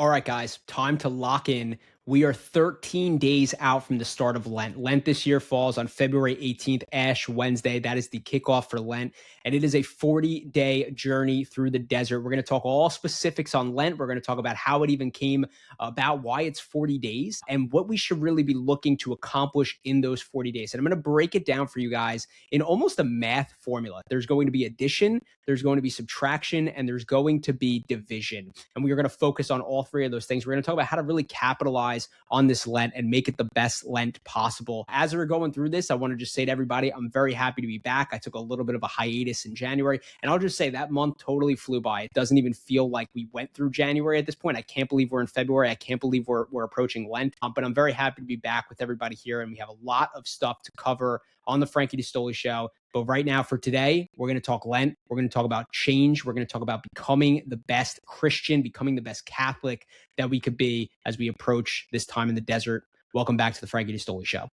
All right, guys, time to lock in. We are 13 days out from the start of Lent. Lent this year falls on February 18th, Ash Wednesday. That is the kickoff for Lent. And it is a 40-day journey through the desert. We're going to talk all specifics on Lent. We're going to talk about how it even came about, why it's 40 days, and what we should really be looking to accomplish in those 40 days. And I'm going to break it down for you guys in almost a math formula. There's going to be addition, there's going to be subtraction, and there's going to be division. And we are going to focus on all three of those things. We're going to talk about how to really capitalize on this Lent and make it the best Lent possible. As we're going through this, I want to just say to everybody, I'm very happy to be back. I took a little bit of a hiatus in January, and I'll just say that month totally flew by. It doesn't even feel like we went through January at this point. I can't believe we're in February. I can't believe we're approaching Lent, but I'm very happy to be back with everybody here, and we have a lot of stuff to cover on the Frankie D'Astoli show. But right now, for today, we're going to talk Lent. We're going to talk about change. We're going to talk about becoming the best Christian, becoming the best Catholic that we could be as we approach this time in the desert. Welcome back to the Frankie D'Astoli show.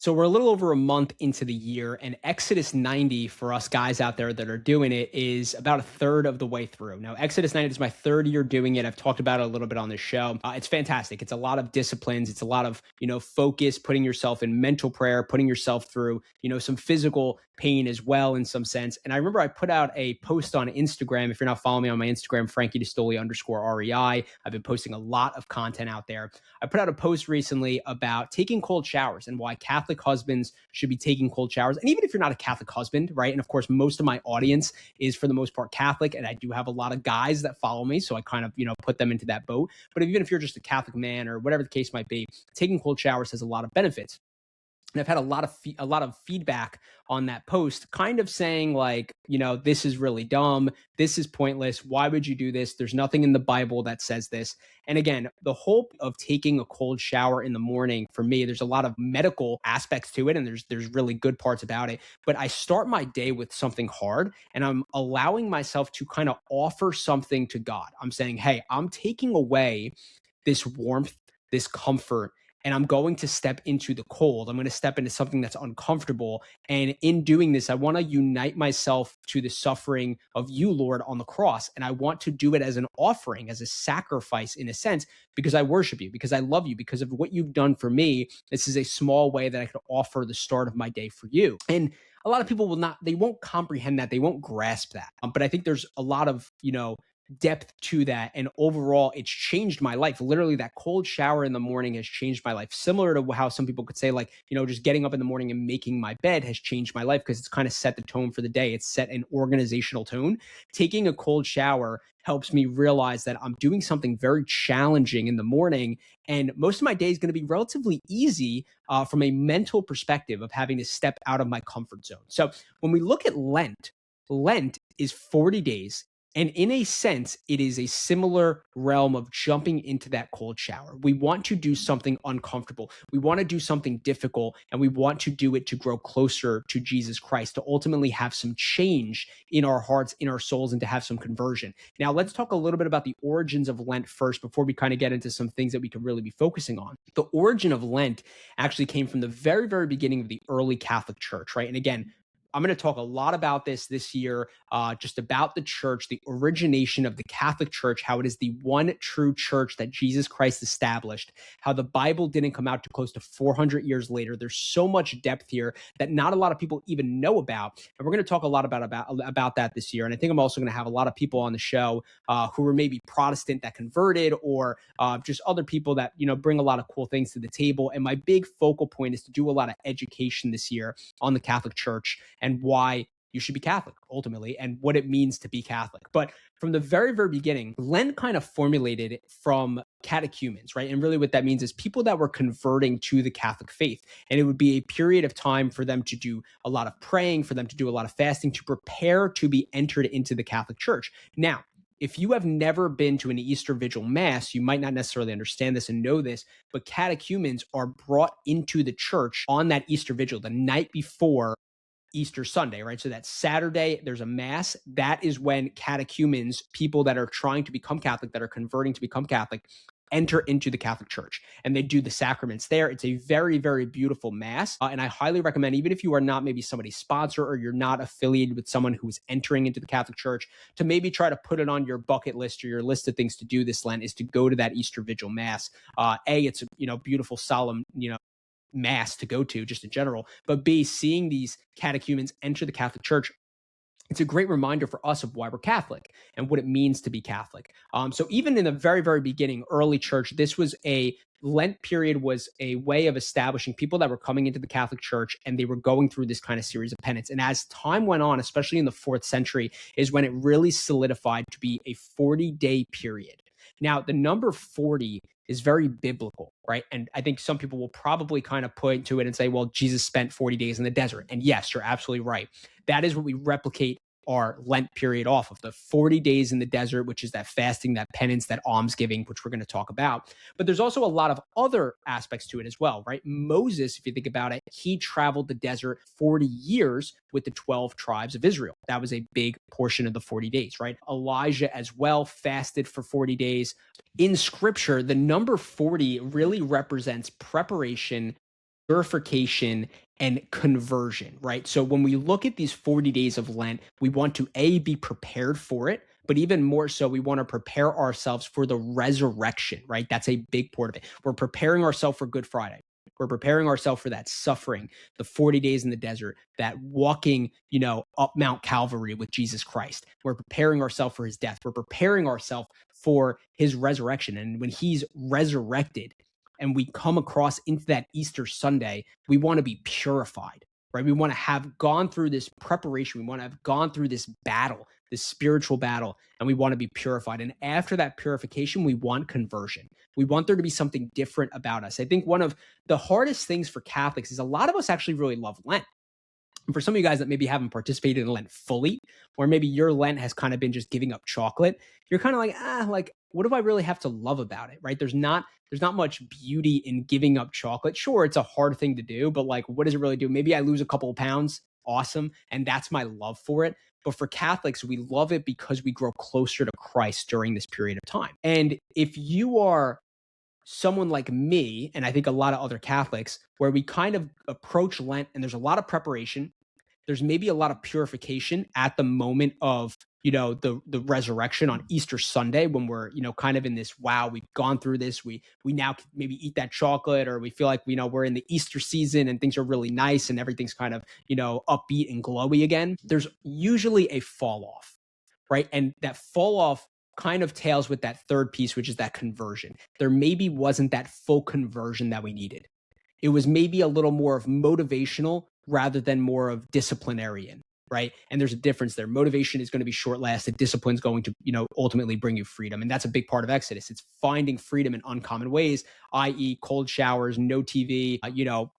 So we're a little over a month into the year, and Exodus 90 for us guys out there that are doing it is about a third of the way through. Now, Exodus 90 is my third year doing it. I've talked about it a little bit on this show. It's fantastic. It's a lot of disciplines. It's a lot of, focus, putting yourself in mental prayer, putting yourself through, some physical pain as well in some sense. And I remember I put out a post on Instagram. If you're not following me on my Instagram, Frankie D'Astoli _REI. I've been posting a lot of content out there. I put out a post recently about taking cold showers and why Catholic husbands should be taking cold showers. And even if you're not a Catholic husband, right? And of course, most of my audience is for the most part Catholic, and I do have a lot of guys that follow me. So I kind of, put them into that boat. But even if you're just a Catholic man or whatever the case might be, taking cold showers has a lot of benefits. And I've had a lot of feedback on that post, kind of saying like, this is really dumb. This is pointless. Why would you do this? There's nothing in the Bible that says this. And again, the hope of taking a cold shower in the morning, for me, there's a lot of medical aspects to it, and there's really good parts about it. But I start my day with something hard, and I'm allowing myself to kind of offer something to God. I'm saying, hey, I'm taking away this warmth, this comfort, and I'm going to step into the cold. I'm going to step into something that's uncomfortable. And in doing this, I want to unite myself to the suffering of you, Lord, on the cross. And I want to do it as an offering, as a sacrifice in a sense, because I worship you, because I love you, because of what you've done for me. This is a small way that I could offer the start of my day for you. And a lot of people they won't comprehend that. They won't grasp that. But I think there's a lot of, depth to that. And overall, it's changed my life. Literally, that cold shower in the morning has changed my life. Similar to how some people could say, like, just getting up in the morning and making my bed has changed my life because it's kind of set the tone for the day. It's set an organizational tone. Taking a cold shower helps me realize that I'm doing something very challenging in the morning. And most of my day is going to be relatively easy from a mental perspective of having to step out of my comfort zone. So when we look at Lent is 40 days. And in a sense, it is a similar realm of jumping into that cold shower. We want to do something uncomfortable. We want to do something difficult, and we want to do it to grow closer to Jesus Christ, to ultimately have some change in our hearts, in our souls, and to have some conversion. Now, let's talk a little bit about the origins of Lent first before we kind of get into some things that we could really be focusing on. The origin of Lent actually came from the very, very beginning of the early Catholic Church, right? And again, I'm going to talk a lot about this year, just about the church, the origination of the Catholic Church, how it is the one true church that Jesus Christ established, how the Bible didn't come out to close to 400 years later. There's so much depth here that not a lot of people even know about. And we're going to talk a lot about that this year. And I think I'm also going to have a lot of people on the show who were maybe Protestant that converted, or just other people that, bring a lot of cool things to the table. And my big focal point is to do a lot of education this year on the Catholic Church and why you should be Catholic ultimately, and what it means to be Catholic. But from the very, very beginning, Lent kind of formulated from catechumens, right? And really what that means is people that were converting to the Catholic faith. And it would be a period of time for them to do a lot of praying, for them to do a lot of fasting, to prepare to be entered into the Catholic Church. Now, if you have never been to an Easter Vigil Mass, you might not necessarily understand this and know this, but catechumens are brought into the church on that Easter Vigil, the night before Easter Sunday, right? So that Saturday, there's a Mass. That is when catechumens, people that are trying to become Catholic, that are converting to become Catholic, enter into the Catholic Church, and they do the sacraments there. It's a very, very beautiful mass. And I highly recommend, even if you are not maybe somebody's sponsor or you're not affiliated with someone who is entering into the Catholic Church, to maybe try to put it on your bucket list or your list of things to do this Lent is to go to that Easter Vigil Mass. It's a beautiful, solemn, mass to go to just in general, but B, seeing these catechumens enter the Catholic Church, it's a great reminder for us of why we're Catholic and what it means to be Catholic. So even in the very, very beginning, early church, this was a Lent period was a way of establishing people that were coming into the Catholic Church, and they were going through this kind of series of penance. And as time went on, especially in the 4th century, is when it really solidified to be a 40-day period. Now, the number 40 is very biblical, right? And I think some people will probably kind of point to it and say, well, Jesus spent 40 days in the desert. And yes, you're absolutely right. That is what we replicate our Lent period off of, the 40 days in the desert, which is that fasting, that penance, that almsgiving, which we're going to talk about. But there's also a lot of other aspects to it as well, right? Moses, if you think about it, he traveled the desert 40 years with the 12 tribes of Israel. That was a big portion of the 40 days, right? Elijah as well fasted for 40 days. In scripture, the number 40 really represents preparation, purification, and conversion, right? So when we look at these 40 days of Lent, we want to be prepared for it, but even more so, we want to prepare ourselves for the resurrection, right? That's a big part of it. We're preparing ourselves for Good Friday. We're preparing ourselves for that suffering, the 40 days in the desert, that walking, up Mount Calvary with Jesus Christ. We're preparing ourselves for his death. We're preparing ourselves for his resurrection. And when he's resurrected, and we come across into that Easter Sunday, we want to be purified, right? We want to have gone through this preparation. We want to have gone through this battle, this spiritual battle, and we want to be purified. And after that purification, we want conversion. We want there to be something different about us. I think one of the hardest things for Catholics is a lot of us actually really love Lent. And for some of you guys that maybe haven't participated in Lent fully, or maybe your Lent has kind of been just giving up chocolate, you're kind of like, what do I really have to love about it, right? There's not much beauty in giving up chocolate. Sure, it's a hard thing to do, but what does it really do? Maybe I lose a couple of pounds. Awesome. And that's my love for it. But for Catholics, we love it because we grow closer to Christ during this period of time. And if you are someone like me, and I think a lot of other Catholics, where we kind of approach Lent and there's a lot of preparation, there's maybe a lot of purification at the moment of the resurrection on Easter Sunday, when we're kind of in this, wow, we've gone through this, we now maybe eat that chocolate, or we feel like we're in the Easter season and things are really nice and everything's kind of upbeat and glowy again. There's usually a fall off, right? And that fall off kind of tails with that third piece, which is that conversion. There maybe wasn't that full conversion that we needed. It was maybe a little more of motivational rather than more of disciplinarian, right? And there's a difference there. Motivation is going to be short-lasted. Discipline is going to, ultimately bring you freedom. And that's a big part of Exodus. It's finding freedom in uncommon ways, i.e. cold showers, no TV,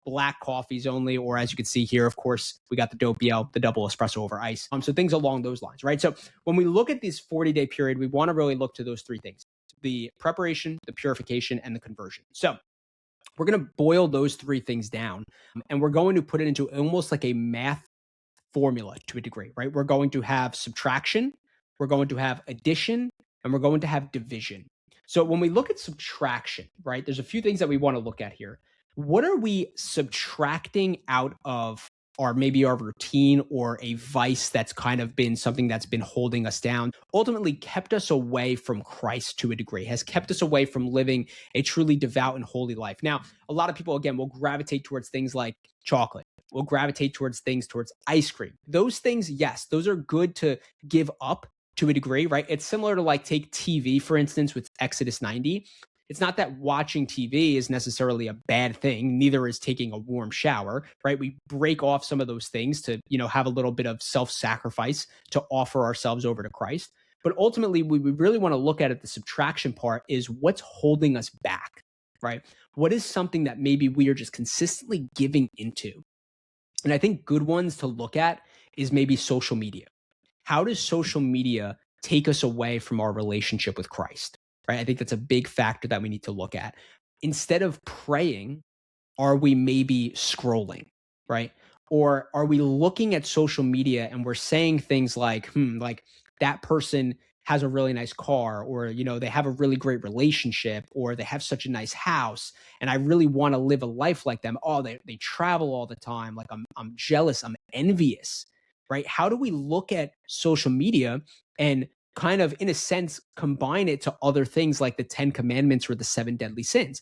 black coffees only, or as you can see here, of course, we got the doppio, the double espresso over ice. So things along those lines, right? So when we look at this 40-day period, we want to really look to those three things: the preparation, the purification, and the conversion. So we're going to boil those three things down, and we're going to put it into almost like a math formula to a degree, right? We're going to have subtraction, we're going to have addition, and we're going to have division. So when we look at subtraction, right, there's a few things that we want to look at here. What are we subtracting out of our routine, or a vice that's kind of been something that's been holding us down, ultimately kept us away from Christ to a degree, has kept us away from living a truly devout and holy life? Now, a lot of people, again, will gravitate towards things like chocolate. We'll gravitate towards ice cream. Those things, yes, those are good to give up to a degree, right? It's similar to take TV, for instance, with Exodus 90. It's not that watching TV is necessarily a bad thing. Neither is taking a warm shower, right? We break off some of those things to, have a little bit of self-sacrifice to offer ourselves over to Christ. But ultimately, we really want to look at it, the subtraction part is what's holding us back, right? What is something that maybe we are just consistently giving into? And I think good ones to look at is maybe social media. How does social media take us away from our relationship with Christ? Right? I think that's a big factor that we need to look at. Instead of praying, are we maybe scrolling, right? Or are we looking at social media and we're saying things like that person has a really nice car, or, they have a really great relationship, or they have such a nice house, and I really want to live a life like them. Oh, they travel all the time. Like I'm jealous, I'm envious, right? How do we look at social media and kind of, in a sense, combine it to other things like the 10 commandments or the seven deadly sins?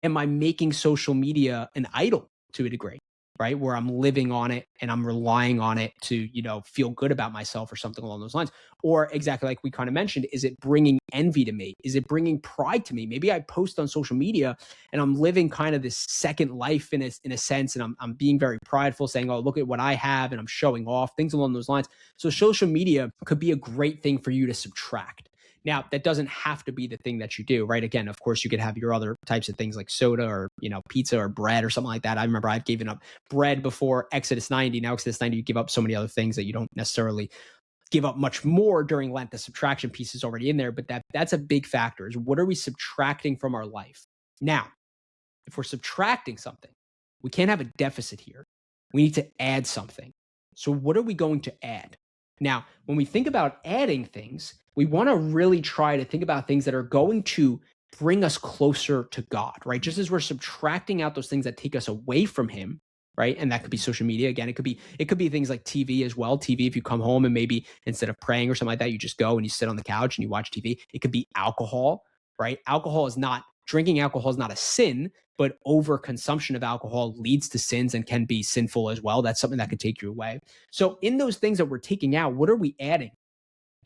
Am I making social media an idol to a degree, right? Where I'm living on it and I'm relying on it to, feel good about myself or something along those lines. Or exactly like we kind of mentioned, is it bringing envy to me? Is it bringing pride to me? Maybe I post on social media and I'm living kind of this second life in a sense, and I'm being very prideful, saying, oh, look at what I have, and I'm showing off, things along those lines. So social media could be a great thing for you to subtract. Now, that doesn't have to be the thing that you do, right? Again, of course, you could have your other types of things like soda or, pizza or bread or something like that. I remember I'd given up bread before Exodus 90. Now, Exodus 90, you give up so many other things that you don't necessarily give up much more during Lent. The subtraction piece is already in there, but that's a big factor, is what are we subtracting from our life? Now, if we're subtracting something, we can't have a deficit here. We need to add something. So what are we going to add? Now, when we think about adding things, we want to really try to think about things that are going to bring us closer to God, right? Just as we're subtracting out those things that take us away from Him, right? And that could be social media. Again, it could be things like TV as well. TV, if you come home and maybe instead of praying or something like that, you just go and you sit on the couch and you watch TV. It could be alcohol, right? Drinking alcohol is not a sin, but overconsumption of alcohol leads to sins and can be sinful as well. That's something that could take you away. So in those things that we're taking out, what are we adding?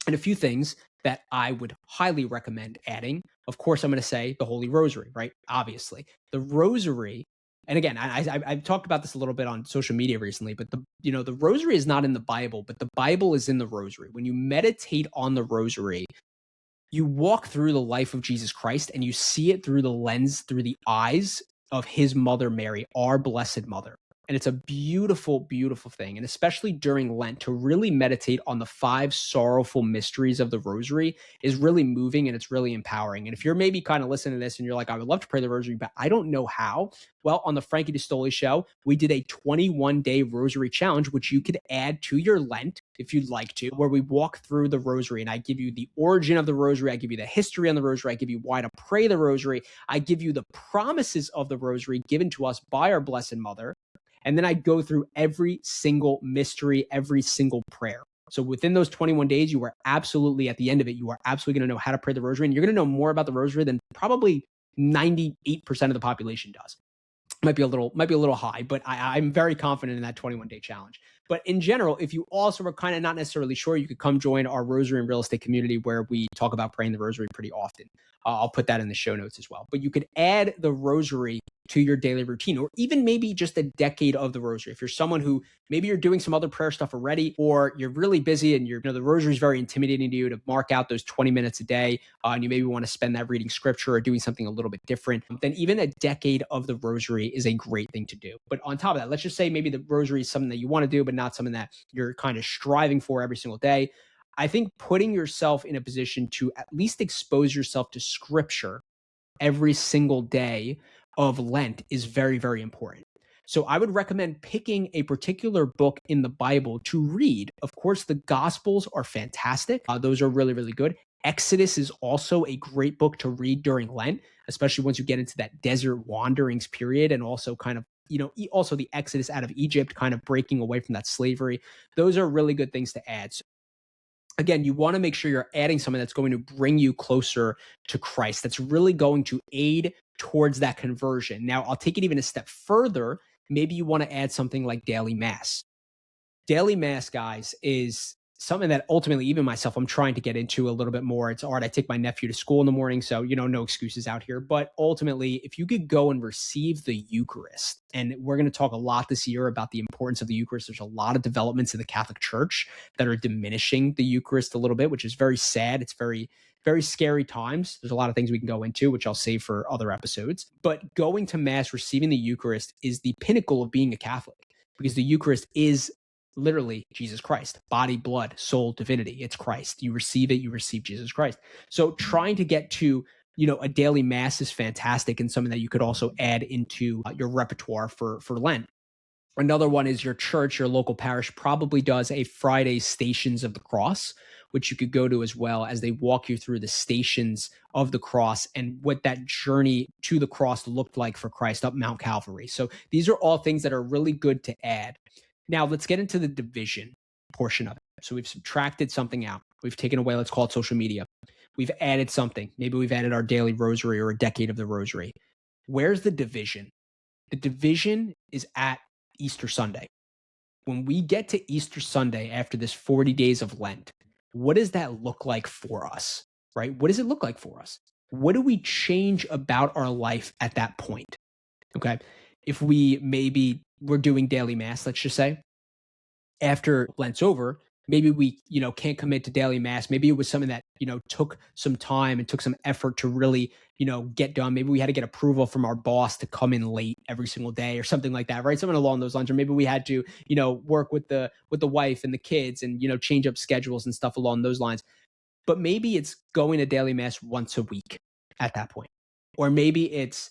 And a few things that I would highly recommend adding. Of course, I'm going to say the Holy Rosary, right? Obviously, the Rosary. And again, I've talked about this a little bit on social media recently, but the Rosary is not in the Bible, but the Bible is in the Rosary. When you meditate on the Rosary, you walk through the life of Jesus Christ and you see it through the lens, through the eyes of His mother, Mary, our Blessed Mother. And it's a beautiful, beautiful thing. And especially during Lent, to really meditate on the 5 sorrowful mysteries of the Rosary is really moving and it's really empowering. And if you're maybe kind of listening to this and you're like, I would love to pray the Rosary, but I don't know how. Well, on the Frankie D'Astoli show, we did a 21-day Rosary challenge, which you could add to your Lent if you'd like to, where we walk through the Rosary and I give you the origin of the Rosary. I give you the history on the Rosary. I give you why to pray the Rosary. I give you the promises of the Rosary given to us by our Blessed Mother. And then I go through every single mystery, every single prayer. So within those 21 days, you are absolutely, at the end of it, you are absolutely going to know how to pray the Rosary. And you're going to know more about the Rosary than probably 98% of the population does. Might be a little high, but I'm very confident in that 21-day challenge. But in general, if you also are kind of not necessarily sure, you could come join our Rosary and Real Estate community where we talk about praying the Rosary pretty often. I'll put that in the show notes as well. But you could add the Rosary to your daily routine, or even maybe just a decade of the Rosary. If you're someone who maybe you're doing some other prayer stuff already, or you're really busy and the Rosary is very intimidating to you to mark out those 20 minutes a day, and you maybe want to spend that reading scripture or doing something a little bit different, then even a decade of the Rosary is a great thing to do. But on top of that, let's just say maybe the Rosary is something that you want to do, but not something that you're kind of striving for every single day. I think putting yourself in a position to at least expose yourself to scripture every single day of Lent is very, very important. So I would recommend picking a particular book in the Bible to read. Of course, the Gospels are fantastic. Those are really, really good. Exodus is also a great book to read during Lent, especially once you get into that desert wanderings period, and also kind of, also the Exodus out of Egypt, kind of breaking away from that slavery. Those are really good things to add. So again, you want to make sure you're adding something that's going to bring you closer to Christ, that's really going to aid towards that conversion. Now, I'll take it even a step further. Maybe you want to add something like daily mass. Daily mass, guys, is something that ultimately, even myself, I'm trying to get into a little bit more. It's hard. I take my nephew to school in the morning, so, no excuses out here. But ultimately, if you could go and receive the Eucharist, and we're going to talk a lot this year about the importance of the Eucharist. There's a lot of developments in the Catholic Church that are diminishing the Eucharist a little bit, which is very sad. It's very, very scary times. There's a lot of things we can go into, which I'll save for other episodes. But going to Mass, receiving the Eucharist is the pinnacle of being a Catholic, because the Eucharist is literally Jesus Christ, body, blood, soul, divinity. It's Christ. You receive it, you receive Jesus Christ. So trying to get to, a daily mass is fantastic, and something that you could also add into your repertoire for Lent. Another one is your church, your local parish probably does a Friday Stations of the Cross, which you could go to as well, as they walk you through the stations of the cross and what that journey to the cross looked like for Christ up Mount Calvary. So these are all things that are really good to add. Now let's get into the division portion of it. So we've subtracted something out. We've taken away, let's call it social media. We've added something. Maybe we've added our daily rosary or a decade of the rosary. Where's the division? The division is at Easter Sunday. When we get to Easter Sunday after this 40 days of Lent, what does that look like for us, right? What does it look like for us? What do we change about our life at that point? Okay. If we're doing daily mass, let's just say, after Lent's over, maybe we, can't commit to daily mass. Maybe it was something that, took some time and took some effort to really, get done. Maybe we had to get approval from our boss to come in late every single day or something like that, right? Something along those lines. Or maybe we had to, work with the wife and the kids and, change up schedules and stuff along those lines. But maybe it's going to daily mass once a week at that point. Or maybe it's,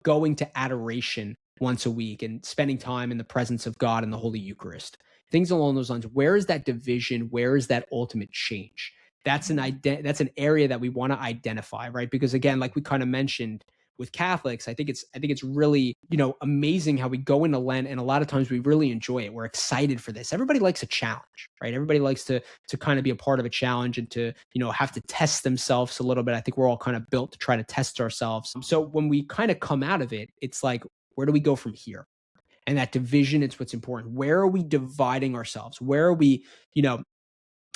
going to adoration once a week and spending time in the presence of God in the Holy Eucharist. Things along those lines. Where is that division? Where is that ultimate change? That's an area that we want to identify, right? Because again, like we kind of mentioned with Catholics, I think it's really, amazing how we go into Lent, and a lot of times we really enjoy it. We're excited for this. Everybody likes a challenge, right? Everybody likes to kind of be a part of a challenge and to, have to test themselves a little bit. I think we're all kind of built to try to test ourselves. So when we kind of come out of it, it's like, where do we go from here? And that division, it's what's important. Where are we dividing ourselves? Where are we,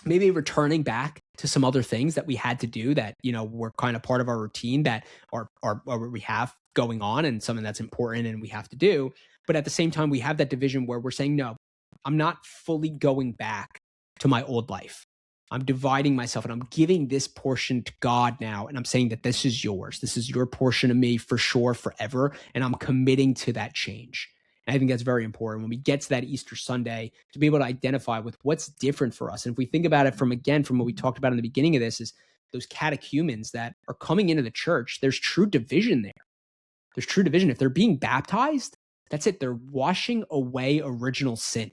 maybe returning back to some other things that we had to do that, were kind of part of our routine that are we have going on and something that's important and we have to do. But at the same time, we have that division where we're saying, no, I'm not fully going back to my old life. I'm dividing myself and I'm giving this portion to God now. And I'm saying that this is yours. This is your portion of me for sure, forever. And I'm committing to that change. And I think that's very important when we get to that Easter Sunday to be able to identify with what's different for us. And if we think about it from what we talked about in the beginning of this, is those catechumens that are coming into the church, there's true division there. There's true division. If they're being baptized, that's it. They're washing away original sin.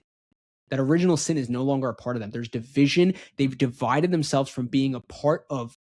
That original sin is no longer a part of them. There's division. They've divided themselves from being a part of,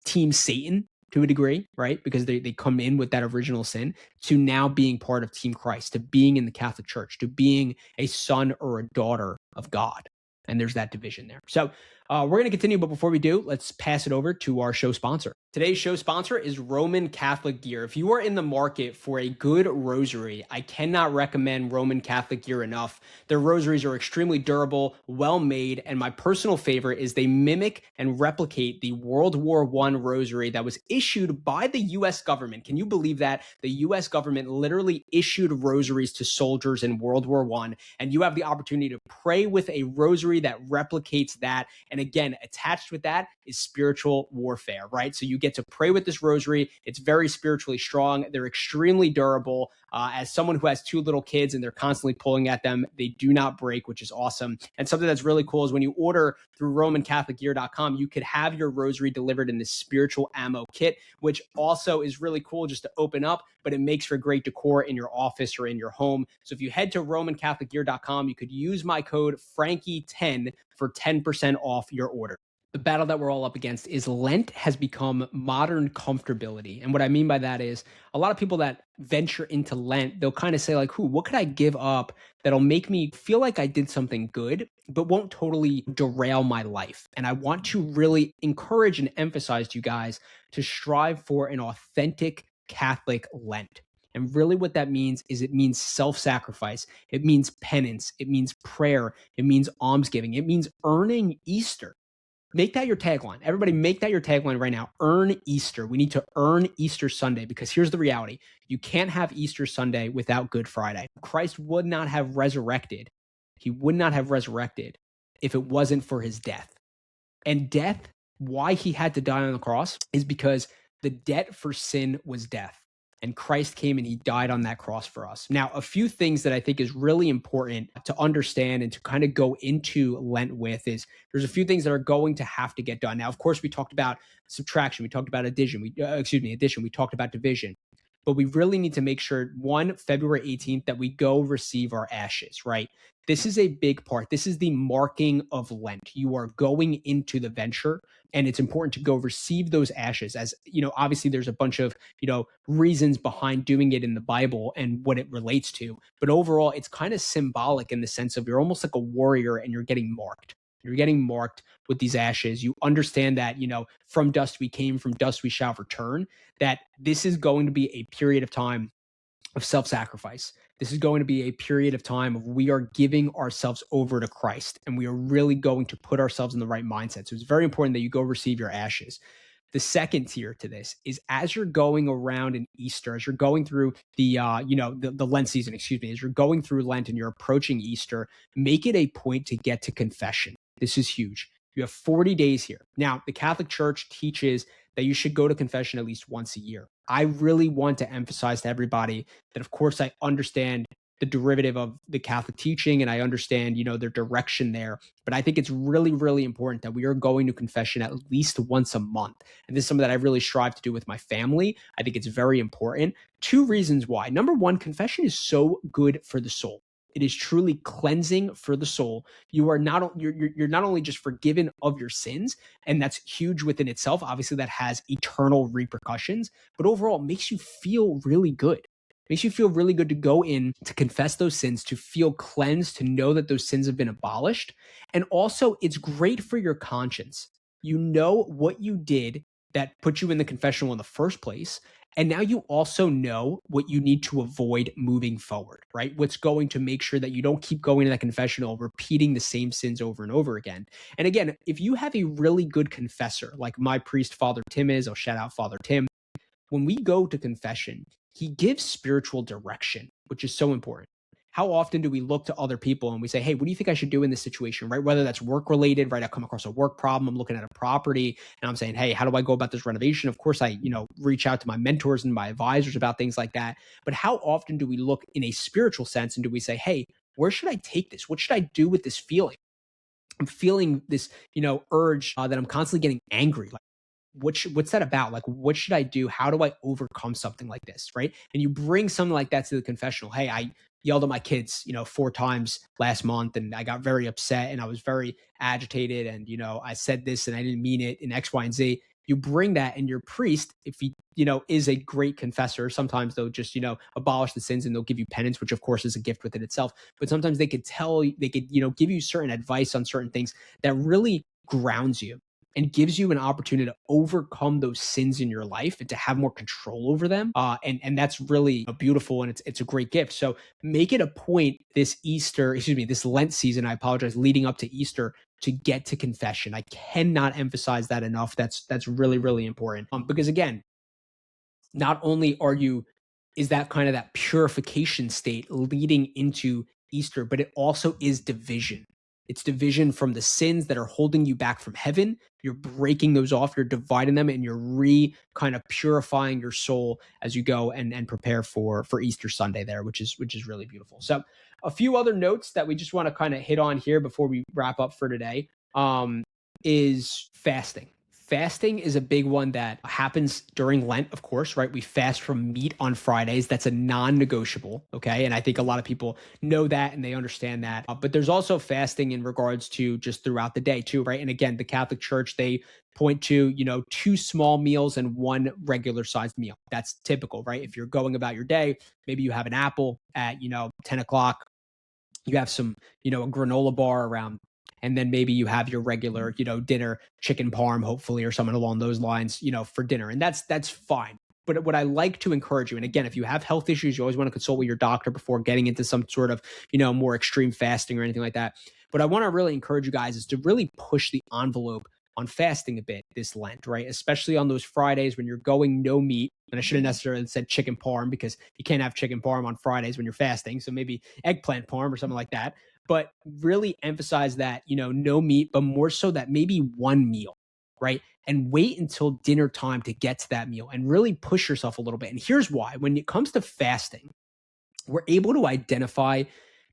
Team Satan to a degree, right? Because they come in with that original sin, to now being part of Team Christ, to being in the Catholic Church, to being a son or a daughter of God. And there's that division there. So we're going to continue, but before we do, let's pass it over to our show sponsor. Today's show sponsor is Roman Catholic Gear. If you are in the market for a good rosary, I cannot recommend Roman Catholic Gear enough. Their rosaries are extremely durable, well made, and my personal favorite is they mimic and replicate the World War I rosary that was issued by the U.S. government. Can you believe that? The U.S. government literally issued rosaries to soldiers in World War I, and you have the opportunity to pray with a rosary that replicates that. And again, attached with that is spiritual warfare, right? So you get to pray with this rosary. It's very spiritually strong. They're extremely durable. As someone who has two little kids and they're constantly pulling at them, they do not break, which is awesome. And something that's really cool is when you order through RomanCatholicGear.com, you could have your rosary delivered in this spiritual ammo kit, which also is really cool just to open up, but it makes for great decor in your office or in your home. So if you head to RomanCatholicGear.com, you could use my code Frankie10 for 10% off your order. The battle that we're all up against is Lent has become modern comfortability. And what I mean by that is a lot of people that venture into Lent, they'll kind of say like, what could I give up that'll make me feel like I did something good, but won't totally derail my life? And I want to really encourage and emphasize to you guys to strive for an authentic Catholic Lent. And really what that means is it means self-sacrifice. It means penance. It means prayer. It means almsgiving. It means earning Easter. Make that your tagline. Everybody make that your tagline right now. Earn Easter. We need to earn Easter Sunday, because here's the reality. You can't have Easter Sunday without Good Friday. Christ would not have resurrected. He would not have resurrected if it wasn't for his death. And death, why he had to die on the cross, is because the debt for sin was death. And Christ came and he died on that cross for us. Now, a few things that I think is really important to understand and to kind of go into Lent with is there's a few things that are going to have to get done. Now, of course, we talked about subtraction. We talked about addition. We talked about division. But we really need to make sure, February 18th, that we go receive our ashes, right? This is a big part. This is the marking of Lent. You are going into the venture, and it's important to go receive those ashes. As you know, obviously there's a bunch of, reasons behind doing it in the Bible and what it relates to. But overall, it's kind of symbolic in the sense of you're almost like a warrior and you're getting marked. You're getting marked with these ashes. You understand that, from dust we came, from dust we shall return, that this is going to be a period of time of self-sacrifice. This is going to be a period of time of we are giving ourselves over to Christ, and we are really going to put ourselves in the right mindset. So it's very important that you go receive your ashes. The second tier to this is as you're going around in Easter, as you're going through the Lent season, excuse me, as you're going through Lent and you're approaching Easter, make it a point to get to confession. This is huge. You have 40 days here. Now, the Catholic Church teaches that you should go to confession at least once a year. I really want to emphasize to everybody that, of course, I understand the derivative of the Catholic teaching and I understand, their direction there. But I think it's really, really important that we are going to confession at least once a month. And this is something that I really strive to do with my family. I think it's very important. Two reasons why. Number one, confession is so good for the soul. It is truly cleansing for the soul. You are not you're not only just forgiven of your sins, and that's huge within itself. Obviously, that has eternal repercussions, but overall, it makes you feel really good. It makes you feel really good to go in to confess those sins, to feel cleansed, to know that those sins have been abolished, and also it's great for your conscience. You know what you did that put you in the confessional in the first place. And now you also know what you need to avoid moving forward, right? What's going to make sure that you don't keep going to that confessional, repeating the same sins over and over again. And again, if you have a really good confessor, like my priest, Father Tim is, I'll shout out Father Tim. When we go to confession, he gives spiritual direction, which is so important. How often do we look to other people and we say, hey, what do you think I should do in this situation, right? Whether that's work related, right? I come across a work problem, I'm looking at a property and I'm saying, hey, how do I go about this renovation? Of course, I, reach out to my mentors and my advisors about things like that. But how often do we look in a spiritual sense and do we say, hey, where should I take this? What should I do with this feeling? I'm feeling this, urge that I'm constantly getting angry. Like, what's that about? Like, what should I do? How do I overcome something like this? Right. And you bring something like that to the confessional. Hey, I yelled at my kids, 4 times last month and I got very upset and I was very agitated. And, I said this and I didn't mean it in X, Y, and Z. You bring that and your priest, if he, is a great confessor, sometimes they'll just, abolish the sins and they'll give you penance, which of course is a gift within itself. But sometimes they could give you certain advice on certain things that really grounds you and gives you an opportunity to overcome those sins in your life and to have more control over them. And that's really beautiful and it's a great gift. So make it a point this Lent season, I apologize, leading up to Easter to get to confession. I cannot emphasize that enough. That's really, really important. Because again, not only is that kind of that purification state leading into Easter, but it also is division. It's division from the sins that are holding you back from heaven. You're breaking those off, you're dividing them, and you're kind of purifying your soul as you go and prepare for Easter Sunday there, which is really beautiful. So a few other notes that we just want to kind of hit on here before we wrap up for today is fasting. Fasting is a big one that happens during Lent, of course, right? We fast from meat on Fridays. That's a non-negotiable, okay? And I think a lot of people know that and they understand that. But there's also fasting in regards to just throughout the day too, right? And again, the Catholic Church, they point to, 2 small meals and 1 regular sized meal. That's typical, right? If you're going about your day, maybe you have an apple at, 10 o'clock. You have some, a granola bar around, and then maybe you have your regular, dinner, chicken parm, hopefully, or something along those lines, for dinner. And that's fine. But what I like to encourage you, and again, if you have health issues, you always want to consult with your doctor before getting into some sort of, more extreme fasting or anything like that. But I want to really encourage you guys is to really push the envelope on fasting a bit this Lent, right? Especially on those Fridays when you're going no meat. And I shouldn't necessarily said chicken parm because you can't have chicken parm on Fridays when you're fasting. So maybe eggplant parm or something like that. But really emphasize that, no meat, but more so that maybe 1 meal, right? And wait until dinner time to get to that meal and really push yourself a little bit. And here's why. When it comes to fasting, we're able to identify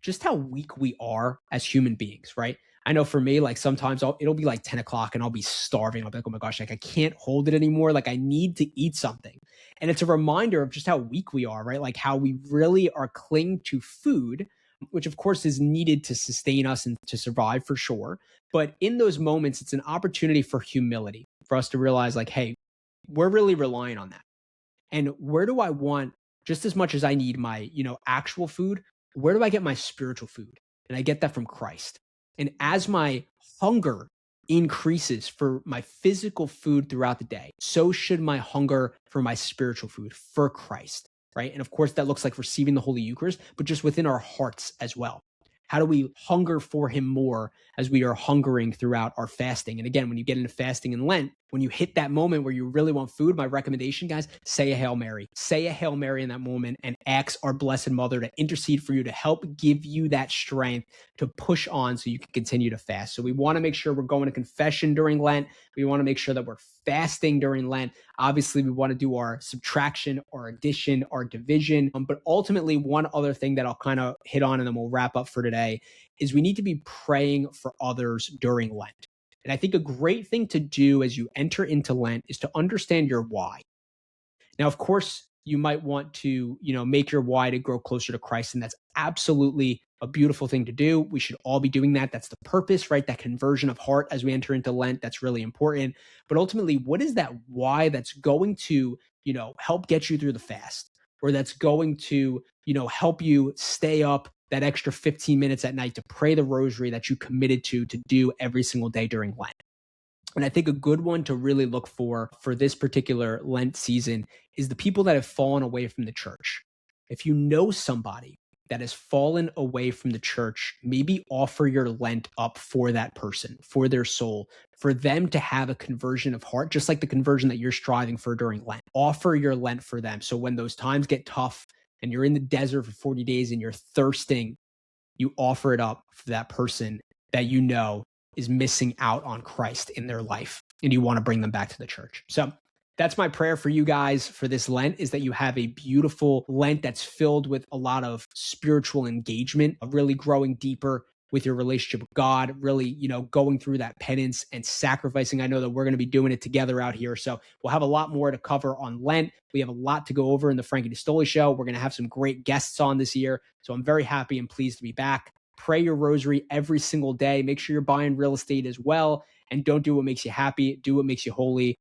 just how weak we are as human beings, right? I know for me, like sometimes it'll be like 10 o'clock and I'll be starving. I'll be like, oh my gosh, like I can't hold it anymore. Like I need to eat something. And it's a reminder of just how weak we are, right? Like how we really are clinging to food which of course is needed to sustain us and to survive for sure. But in those moments, it's an opportunity for humility, for us to realize, like, hey, we're really relying on that. And where do I want, just as much as I need my, actual food, where do I get my spiritual food? And I get that from Christ. And as my hunger increases for my physical food throughout the day, so should my hunger for my spiritual food, for Christ, right? And of course, that looks like receiving the Holy Eucharist, but just within our hearts as well. How do we hunger for him more as we are hungering throughout our fasting? And again, when you get into fasting and Lent, when you hit that moment where you really want food, my recommendation, guys, say a Hail Mary. Say a Hail Mary in that moment and ask our Blessed Mother to intercede for you, to help give you that strength to push on so you can continue to fast. So we want to make sure we're going to confession during Lent. We want to make sure that we're fasting during Lent. Obviously, we want to do our subtraction, our addition, our division. But ultimately, one other thing that I'll kind of hit on and then we'll wrap up for today is we need to be praying for others during Lent. And I think a great thing to do as you enter into Lent is to understand your why. Now, of course, you might want to, make your why to grow closer to Christ. And that's absolutely a beautiful thing to do. We should all be doing that. That's the purpose, right? That conversion of heart as we enter into Lent, that's really important. But ultimately, what is that why that's going to, help get you through the fast, or that's going to, help you stay up that extra 15 minutes at night to pray the rosary that you committed to do every single day during Lent? And I think a good one to really look for this particular Lent season is the people that have fallen away from the church. If you know somebody that has fallen away from the church, maybe offer your Lent up for that person, for their soul, for them to have a conversion of heart, just like the conversion that you're striving for during Lent. Offer your Lent for them. So when those times get tough and you're in the desert for 40 days and you're thirsting, you offer it up for that person that you know is missing out on Christ in their life, and you want to bring them back to the church. So that's my prayer for you guys for this Lent, is that you have a beautiful Lent that's filled with a lot of spiritual engagement, of really growing deeper with your relationship with God, really, going through that penance and sacrificing. I know that we're going to be doing it together out here. So we'll have a lot more to cover on Lent. We have a lot to go over in the Frankie D'Astoli Show. We're going to have some great guests on this year. So I'm very happy and pleased to be back. Pray your rosary every single day. Make sure you're buying real estate as well. And don't do what makes you happy. Do what makes you holy.